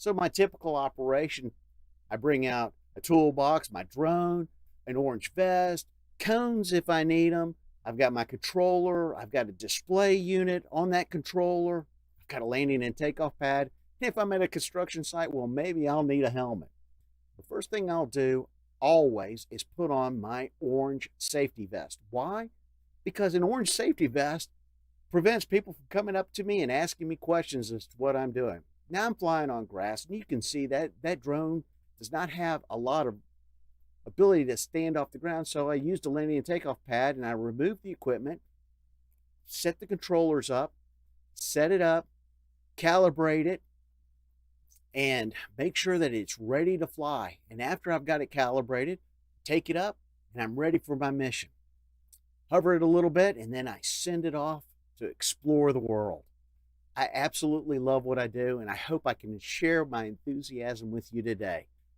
So my typical operation, I bring out a toolbox, my drone, an orange vest, cones if I need them. I've got my controller. I've got a display unit on that controller. I've got a landing and takeoff pad. And if I'm at a construction site, well, maybe I'll need a helmet. The first thing I'll do always is put on my orange safety vest. Why? Because an orange safety vest prevents people from coming up to me and asking me questions as to what I'm doing. Now I'm flying on grass, and you can see that that drone does not have a lot of ability to stand off the ground. So I used a landing and takeoff pad, and I removed the equipment, set the controllers up, set it up, calibrate it, and make sure that it's ready to fly. And after I've got it calibrated, take it up, and I'm ready for my mission. Hover it a little bit, and then I send it off to explore the world. I absolutely love what I do, and I hope I can share my enthusiasm with you today.